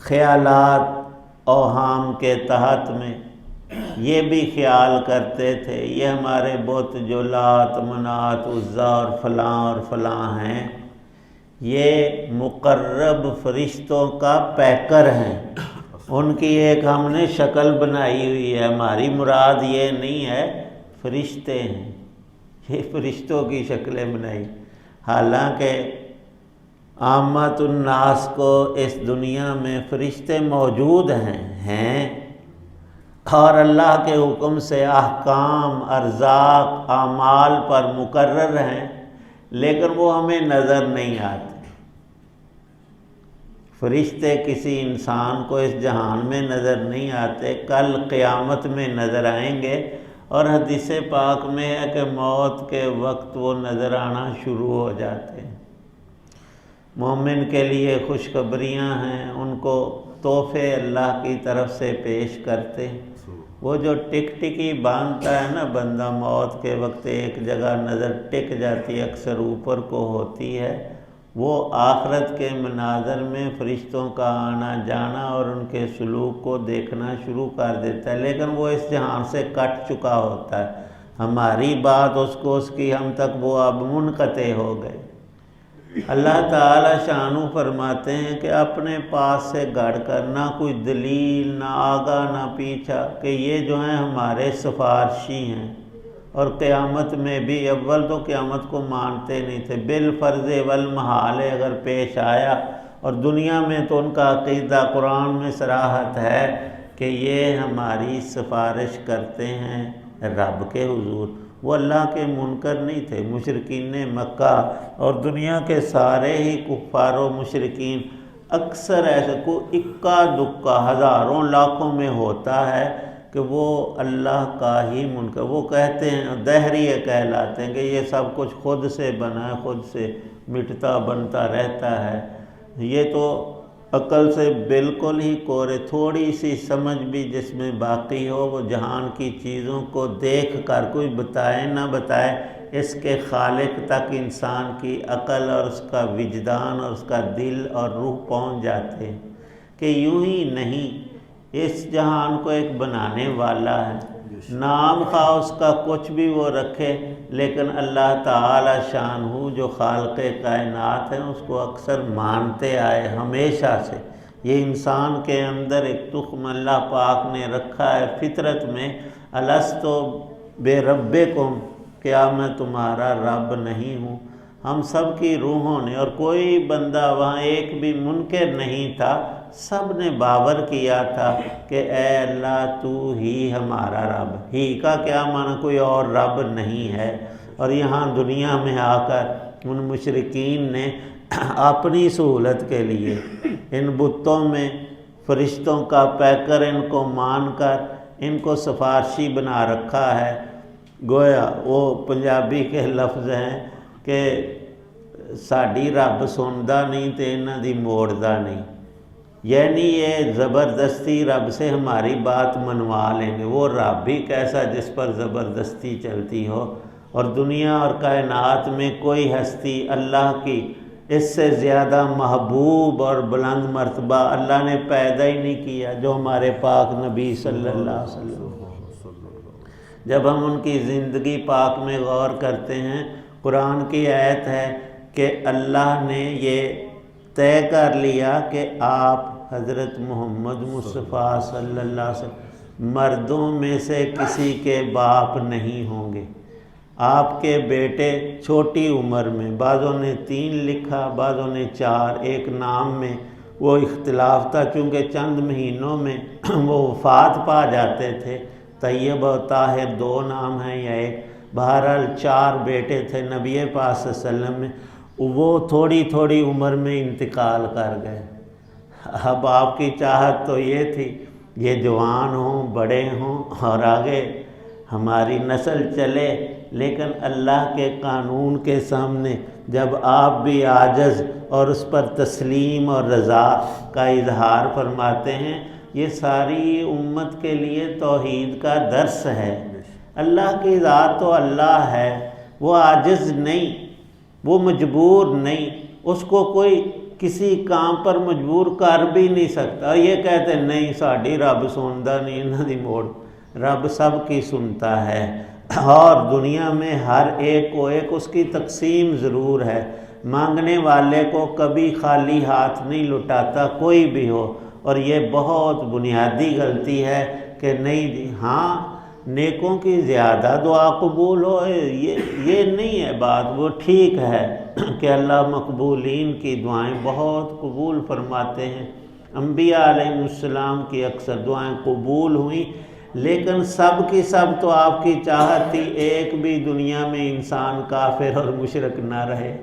خیالات اوہام کے تحت میں یہ بھی خیال کرتے تھے یہ ہمارے بت جو لات منات عزا اور فلاں ہیں یہ مقرب فرشتوں کا پیکر ہیں، ان کی ایک ہم نے شکل بنائی ہوئی ہے، ہماری مراد یہ نہیں ہے فرشتے ہیں، یہ فرشتوں کی شکلیں بنائی، حالانکہ عامت الناس کو اس دنیا میں فرشتے موجود ہیں اور اللہ کے حکم سے احکام ارزاق اعمال پر مقرر ہیں، لیکن وہ ہمیں نظر نہیں آتے۔ فرشتے کسی انسان کو اس جہان میں نظر نہیں آتے، کل قیامت میں نظر آئیں گے، اور حدیث پاک میں ہے کہ موت کے وقت وہ نظر آنا شروع ہو جاتے ہیں۔ مومن کے لیے خوشخبریاں ہیں، ان کو تحفے اللہ کی طرف سے پیش کرتے ہیں۔ وہ جو ٹک ٹکی باندھتا ہے نا بندہ، موت کے وقت ایک جگہ نظر ٹک جاتی ہے، اکثر اوپر کو ہوتی ہے، وہ آخرت کے مناظر میں فرشتوں کا آنا جانا اور ان کے سلوک کو دیکھنا شروع کر دیتا ہے، لیکن وہ اس جہان سے کٹ چکا ہوتا ہے، ہماری بات اس کی ہم تک وہ اب منقطع ہو گئے۔ اللہ تعالی شانو فرماتے ہیں کہ اپنے پاس سے گڑ کر نہ کوئی دلیل نہ آگا نہ پیچھا کہ یہ جو ہیں ہمارے سفارشی ہیں، اور قیامت میں بھی اول تو قیامت کو مانتے نہیں تھے، بالفرض والمحال اگر پیش آیا، اور دنیا میں تو ان کا عقیدہ قرآن میں صراحت ہے کہ یہ ہماری سفارش کرتے ہیں رب کے حضور۔ وہ اللہ کے منکر نہیں تھے، مشرکین مکہ اور دنیا کے سارے ہی کفار و مشرکین اکثر ایسے کوئی اکا دکا ہزاروں لاکھوں میں ہوتا ہے کہ وہ اللہ کا ہی منکر، وہ کہتے ہیں دہریہ کہلاتے ہیں کہ یہ سب کچھ خود سے بنا ہے، خود سے مٹتا بنتا رہتا ہے۔ یہ تو عقل سے بالکل ہی کورے، تھوڑی سی سمجھ بھی جس میں باقی ہو وہ جہان کی چیزوں کو دیکھ کر کوئی بتائے نہ بتائے، اس کے خالق تک انسان کی عقل اور اس کا وجدان اور اس کا دل اور روح پہنچ جاتے ہیں کہ یوں ہی نہیں، اس جہان کو ایک بنانے والا ہے، نام خواہ اس کا کچھ بھی وہ رکھے، لیکن اللہ تعالی شانہ جو خالق کائنات ہیں اس کو اکثر مانتے آئے ہمیشہ سے۔ یہ انسان کے اندر ایک تخم اللہ پاک نے رکھا ہے فطرت میں، الستو بے ربکم، کیا میں تمہارا رب نہیں ہوں؟ ہم سب کی روحوں نے، اور کوئی بندہ وہاں ایک بھی منکر نہیں تھا، سب نے باور کیا تھا کہ اے اللہ تو ہی ہمارا رب، ہی کا کیا معنی، کوئی اور رب نہیں ہے۔ اور یہاں دنیا میں آ کر ان مشرکین نے اپنی سہولت کے لیے ان بتوں میں فرشتوں کا پیکر ان کو مان کر ان کو سفارشی بنا رکھا ہے، گویا وہ پنجابی کے لفظ ہیں کہ ساڈی رب سندا نہیں تے انہاں دی موڑدا نہیں، یعنی یہ زبردستی رب سے ہماری بات منوا لیں گے۔ وہ رب بھی کیسا جس پر زبردستی چلتی ہو، اور دنیا اور کائنات میں کوئی ہستی اللہ کی اس سے زیادہ محبوب اور بلند مرتبہ اللہ نے پیدا ہی نہیں کیا جو ہمارے پاک نبی صلی اللہ علیہ وسلم۔ جب ہم ان کی زندگی پاک میں غور کرتے ہیں، قرآن کی آیت ہے کہ اللہ نے یہ طے کر لیا کہ آپ حضرت محمد مصطفیٰ صلی اللہ علیہ وسلم مردوں میں سے کسی کے باپ نہیں ہوں گے، آپ کے بیٹے چھوٹی عمر میں، بعضوں نے 3 لکھا بعضوں نے 4، ایک نام میں وہ اختلاف تھا چونکہ چند مہینوں میں وہ وفات پا جاتے تھے، طیب و طاہر 2 نام ہیں یا ایک، بہرحال 4 بیٹے تھے نبی پاک صلی اللہ علیہ وسلم میں، وہ تھوڑی تھوڑی عمر میں انتقال کر گئے۔ اب آپ کی چاہت تو یہ تھی یہ جوان ہوں، بڑے ہوں اور آگے ہماری نسل چلے، لیکن اللہ کے قانون کے سامنے جب آپ بھی عاجز اور اس پر تسلیم اور رضا کا اظہار فرماتے ہیں، یہ ساری امت کے لیے توحید کا درس ہے۔ اللہ کی ذات تو اللہ ہے، وہ عاجز نہیں، وہ مجبور نہیں، اس کو کوئی کسی کام پر مجبور کر بھی نہیں سکتا. یہ کہتے ہیں نہیں ساڑی رب سنتا نہیں انہاں دی موڑ. رب سب کی سنتا ہے اور دنیا میں ہر ایک کو ایک اس کی تقسیم ضرور ہے. مانگنے والے کو کبھی خالی ہاتھ نہیں لٹاتا کوئی بھی ہو. اور یہ بہت بنیادی غلطی ہے کہ نہیں ہاں نیکوں کی زیادہ دعا قبول ہو یہ نہیں ہے بات. وہ ٹھیک ہے کہ اللہ مقبولین کی دعائیں بہت قبول فرماتے ہیں. انبیاء علیہ السلام کی اکثر دعائیں قبول ہوئیں لیکن سب کی سب تو آپ کی چاہت تھی ایک بھی دنیا میں انسان کافر اور مشرک نہ رہے.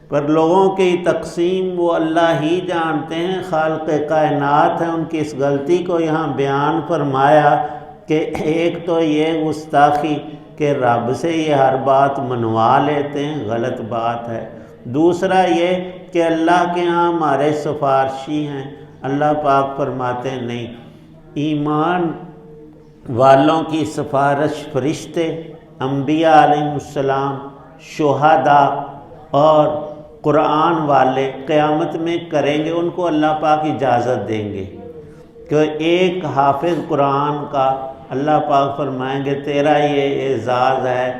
پر لوگوں کی تقسیم وہ اللہ ہی جانتے ہیں. خالق کائنات ہیں. ان کی اس غلطی کو یہاں بیان فرمایا کہ ایک تو یہ گستاخی کہ رب سے یہ ہر بات منوا لیتے ہیں غلط بات ہے. دوسرا یہ کہ اللہ کے ہاں ہمارے سفارشی ہیں. اللہ پاک فرماتے ہیں نہیں ایمان والوں کی سفارش فرشتے انبیاء علیہ السلام شہداء اور قرآن والے قیامت میں کریں گے. ان کو اللہ پاک اجازت دیں گے کہ ایک حافظ قرآن کا اللہ پاک فرمائیں گے تیرا یہ اعزاز ہے.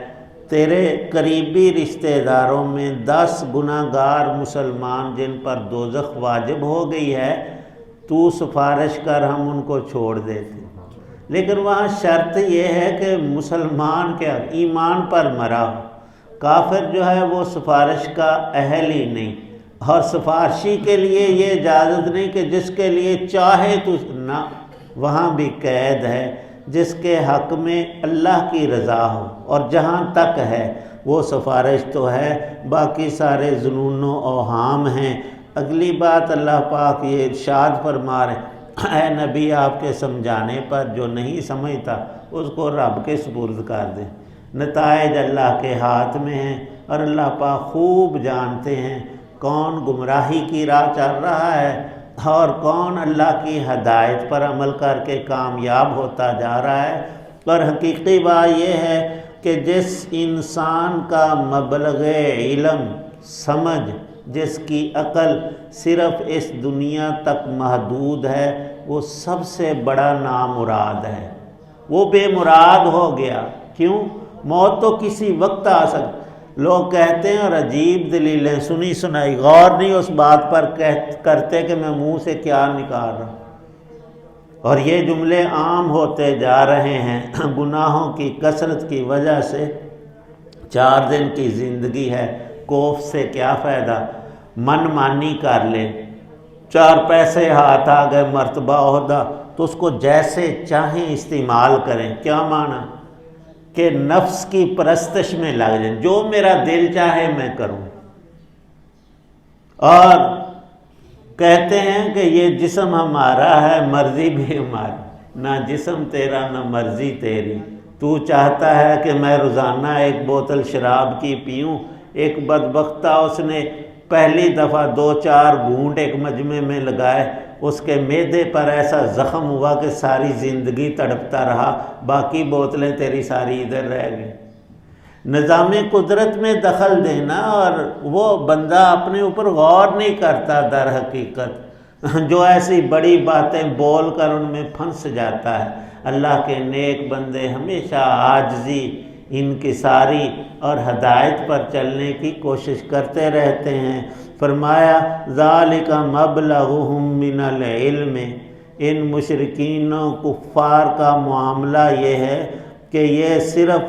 تیرے قریبی رشتہ داروں میں 10 گناہ گار مسلمان جن پر دوزخ واجب ہو گئی ہے تو سفارش کر ہم ان کو چھوڑ دیتے. لیکن وہاں شرط یہ ہے کہ مسلمان کے ایمان پر مرا ہو. کافر جو ہے وہ سفارش کا اہل ہی نہیں. اور سفارشی کے لیے یہ اجازت نہیں کہ جس کے لیے چاہے تو نہ. وہاں بھی قید ہے جس کے حق میں اللہ کی رضا ہو اور جہاں تک ہے وہ سفارش تو ہے باقی سارے ظنون و اوہام ہیں. اگلی بات اللہ پاک یہ ارشاد فرما رہے اے نبی آپ کے سمجھانے پر جو نہیں سمجھتا اس کو رب کے سپرد کر دیں. نتائج اللہ کے ہاتھ میں ہیں اور اللہ پاک خوب جانتے ہیں کون گمراہی کی راہ چل رہا ہے اور کون اللہ کی ہدایت پر عمل کر کے کامیاب ہوتا جا رہا ہے. اور حقیقی بات یہ ہے کہ جس انسان کا مبلغ علم سمجھ جس کی عقل صرف اس دنیا تک محدود ہے وہ سب سے بڑا نامراد ہے. وہ بے مراد ہو گیا. کیوں؟ موت تو کسی وقت آ سکتی. لوگ کہتے ہیں اور عجیب دلیلیں سنی سنائی غور نہیں اس بات پر کرتے کہ میں منہ سے کیا نکال رہا ہوں. اور یہ جملے عام ہوتے جا رہے ہیں گناہوں کی کثرت کی وجہ سے. 4 دن کی زندگی ہے کوف سے کیا فائدہ. من مانی کر لے 4 پیسے ہاتھ آ گئے مرتبہ عہدہ تو اس کو جیسے چاہیں استعمال کریں. کیا معنی کہ نفس کی پرستش میں لگ جائیں جو میرا دل چاہے میں کروں. اور کہتے ہیں کہ یہ جسم ہمارا ہے مرضی بھی ہماری. نہ جسم تیرا نہ مرضی تیری. تو چاہتا ہے کہ میں روزانہ 1 بوتل شراب کی پیوں. ایک بدبختہ اس نے پہلی دفعہ 2-4 گھونٹ ایک مجمع میں لگائے اس کے معدے پر ایسا زخم ہوا کہ ساری زندگی تڑپتا رہا. باقی بوتلیں تیری ساری ادھر رہ گئی. نظام قدرت میں دخل دینا اور وہ بندہ اپنے اوپر غور نہیں کرتا. در حقیقت جو ایسی بڑی باتیں بول کر ان میں پھنس جاتا ہے. اللہ کے نیک بندے ہمیشہ عاجزی انکساری اور ہدایت پر چلنے کی کوشش کرتے رہتے ہیں. فرمایا ذالک مبلغہم من العلم. ان مشرکین و کفار کا معاملہ یہ ہے کہ یہ صرف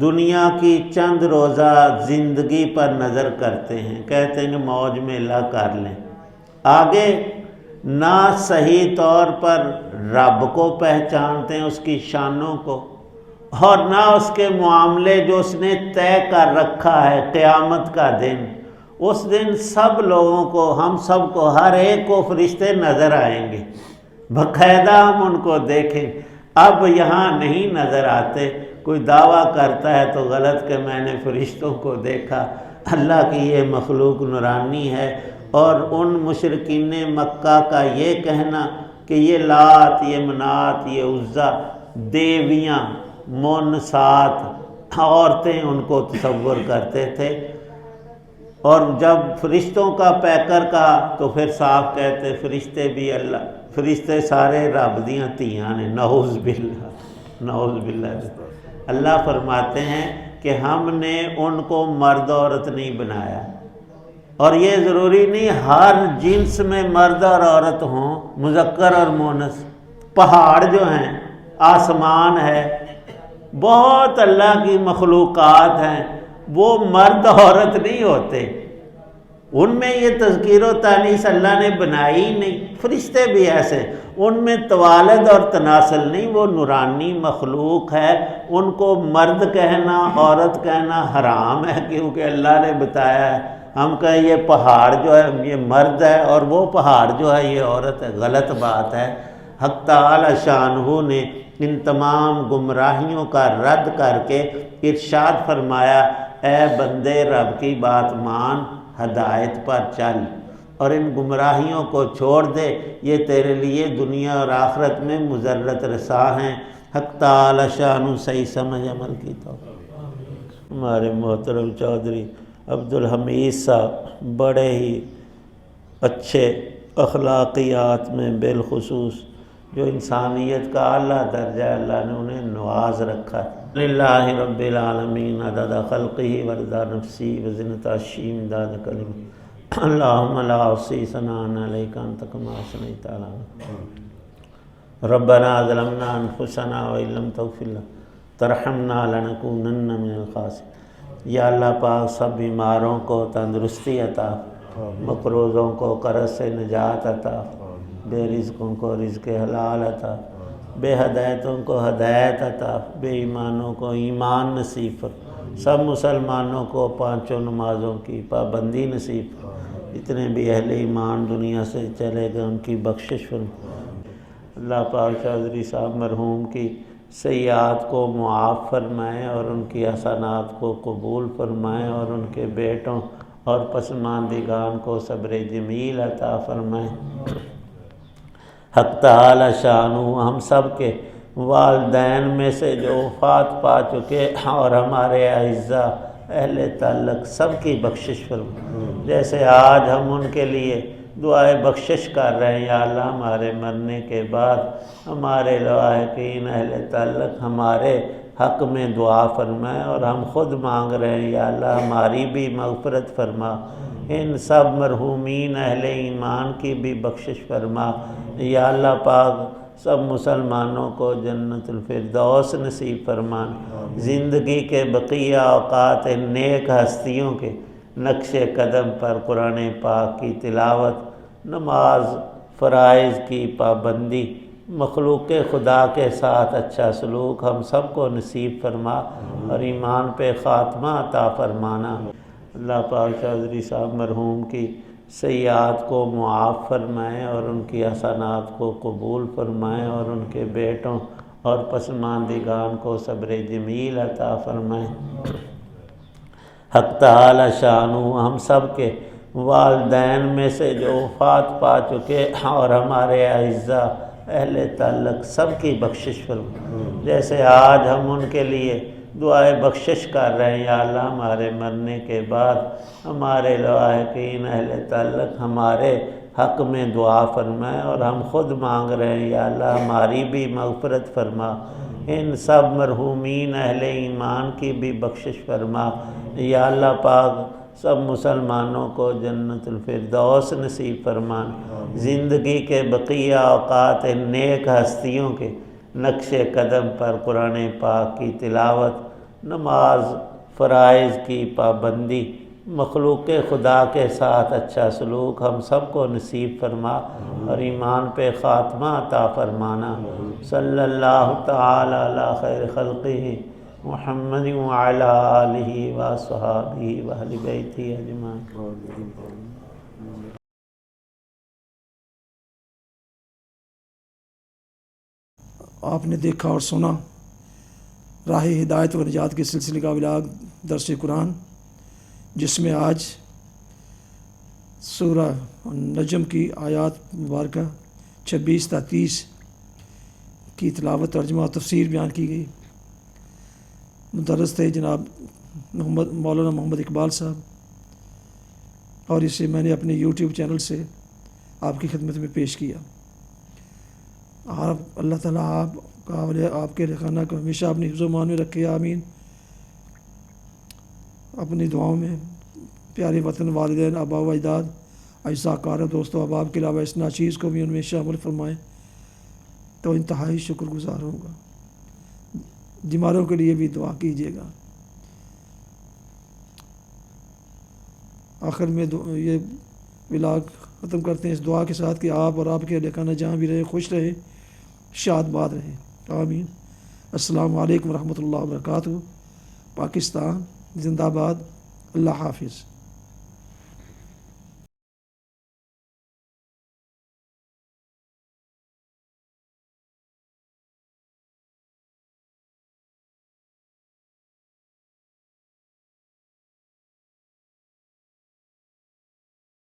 دنیا کی چند روزہ زندگی پر نظر کرتے ہیں. کہتے ہیں کہ موج میلہ کر لیں. آگے نہ صحیح طور پر رب کو پہچانتے ہیں اس کی شانوں کو اور نہ اس کے معاملے جو اس نے طے کر رکھا ہے. قیامت کا دن اس دن سب لوگوں کو ہم سب کو ہر ایک کو فرشتے نظر آئیں گے. باقاعدہ ہم ان کو دیکھیں. اب یہاں نہیں نظر آتے. کوئی دعویٰ کرتا ہے تو غلط کہ میں نے فرشتوں کو دیکھا. اللہ کی یہ مخلوق نورانی ہے. اور ان مشرکین مکہ کا یہ کہنا کہ یہ لات یہ منات یہ عزا دیویاں منسات عورتیں ان کو تصور کرتے تھے. اور جب فرشتوں کا پیکر کا تو پھر صاف کہتے فرشتے بھی اللہ، فرشتے سارے رب دیاں تیاں نے، نعوذ باللہ، نعوذ باللہ۔ اللہ فرماتے ہیں کہ ہم نے ان کو مرد عورت نہیں بنایا، اور یہ ضروری نہیں ہر جنس میں مرد اور عورت ہوں، مذکر اور مونث۔ پہاڑ جو ہیں، آسمان ہے، بہت اللہ کی مخلوقات ہیں، وہ مرد عورت نہیں ہوتے، ان میں یہ تذکیر و تانیث اللہ نے بنائی نہیں۔ فرشتے بھی ایسے، ان میں توالد اور تناسل نہیں، وہ نورانی مخلوق ہے، ان کو مرد کہنا عورت کہنا حرام ہے، کیونکہ اللہ نے بتایا ہے۔ ہم کہیں یہ پہاڑ جو ہے یہ مرد ہے اور وہ پہاڑ جو ہے یہ عورت ہے، غلط بات ہے۔ حق تعالی شانہ نے ان تمام گمراہیوں کا رد کر کے ارشاد فرمایا، اے بندے رب کی بات مان، ہدایت پر چل اور ان گمراہیوں کو چھوڑ دے، یہ تیرے لیے دنیا اور آخرت میں مضرت رساں ہیں۔ حق تعالی شانہ صحیح سمجھ عمل کی توفیق۔ ہمارے محترم چودھری عبدالحمید صاحب بڑے ہی اچھے اخلاقیات میں بالخصوص جو انسانیت کا اعلیٰ درجہ ہے، اللہ نے انہیں نواز رکھا ہے۔ للہ رب العالمین عدد خلقہ ورضا نفسی وزنۃ عرشہ مداد کلمہ اللہم لا احصی ثناء علیک انت کما اثنیت علی نفسک ربنا ظلمنا انفسنا وان لم تغفر لنا ترحمنا لنکونن من الخاسرین۔ یا اللہ پاک سب بیماروں کو تندرستی عطا، مقروضوں کو قرض سے نجات عطا، بے رزقوں کو رزق حلال عطا، بے ہدایتوں کو ہدایت عطا، بے ایمانوں کو ایمان نصیب فرما، سب مسلمانوں کو پانچوں نمازوں کی پابندی نصیب فرما، جتنے بھی اہل ایمان دنیا سے چلے گئے ان کی بخشش فرما۔ اللہ پاک چودھری صاحب مرحوم کی سیئات کو معاف فرمائیں اور ان کی حسنات کو قبول فرمائیں، اور ان کے بیٹوں اور پسماندگان کو صبر جمیل عطا فرمائیں۔ حق تعالی شانہ ہم سب کے والدین میں سے جو وفات پا چکے اور ہمارے اعزاء اہل تعلق سب کی بخشش فرمائیں، جیسے آج ہم ان کے لیے دعائے بخشش کر رہے ہیں۔ یا اللہ ہمارے مرنے کے بعد ہمارے لاحقین اہل تعلق ہمارے حق میں دعا فرمائے، اور ہم خود مانگ رہے ہیں یا اللہ ہماری بھی مغفرت فرما، ان سب مرحومین اہل ایمان کی بھی بخشش فرما۔ یا اللہ پاک سب مسلمانوں کو جنت الفردوس نصیب فرما، زندگی کے بقیہ اوقات نیک ہستیوں کے نقش قدم پر قرآن پاک کی تلاوت، نماز، فرائض کی پابندی، مخلوق خدا کے ساتھ اچھا سلوک ہم سب کو نصیب فرما، اور ایمان پہ خاتمہ عطا فرمانا۔ اللہ پاک چودھری صاحب مرحوم کی سیئات کو معاف فرمائیں اور ان کی حسنات کو قبول فرمائیں، اور ان کے بیٹوں اور پسماندگان کو صبر جمیل عطا فرمائیں۔ حق تعالی شانہ ہم سب کے والدین میں سے جو وفات پا چکے اور ہمارے اعزاء اہل تعلق سب کی بخشش فرما، جیسے آج ہم ان کے لیے دعائے بخشش کر رہے ہیں۔ یا اللہ ہمارے مرنے کے بعد ہمارے لاحقین اہل تعلق ہمارے حق میں دعا فرمائے، اور ہم خود مانگ رہے ہیں یا اللہ ہماری بھی مغفرت فرما، ان سب مرحومین اہل ایمان کی بھی بخشش فرما۔ یا اللہ پاک سب مسلمانوں کو جنت الفردوس نصیب فرما، زندگی کے بقیہ اوقات نیک ہستیوں کے نقش قدم پر قرآن پاک کی تلاوت، نماز، فرائض کی پابندی، مخلوق خدا کے ساتھ اچھا سلوک ہم سب کو نصیب فرما، اور ایمان پہ خاتمہ عطا فرمانا۔ صلی اللہ تعالی علی خیر خلقہ محمد وعلی آلہ وصحبہ واہل بیتہ اجمعین۔ آپ نے دیکھا اور سنا راہ ہدایت و نجات کے سلسلے کا ولاگ درس قرآن، جس میں آج سورہ نجم کی آیات مبارکہ 26 تا 30 کی تلاوت، ترجمہ اور تفسیر بیان کی گئی۔ مدرس تھے جناب مولانا محمد اقبال صاحب، اور اسے میں نے اپنے یوٹیوب چینل سے آپ کی خدمت میں پیش کیا۔ آپ اللہ تعالیٰ آپ کا اور آپ کے خانہ کو ہمیشہ اپنی حفظ و امان میں رکھے، آمین۔ اپنی دعاؤں میں پیارے وطن، والدین، آبا و اجداد، اجزاء کار، دوستوں احباب کے علاوہ اس ناچیز کو بھی ان میں شامل فرمائیں تو انتہائی شکر گزار ہوں گا۔ بیماروں کے لیے بھی دعا کیجیے گا۔ آخر میں یہ ولاگ ختم کرتے ہیں اس دعا کے ساتھ کہ آپ اور آپ کے اہل خانہ جہاں بھی رہیں خوش رہیں، شاد باد رہیں، آمین۔ السلام علیکم ورحمۃ اللہ وبرکاتہ۔ پاکستان زندہ باد۔ اللہ حافظ۔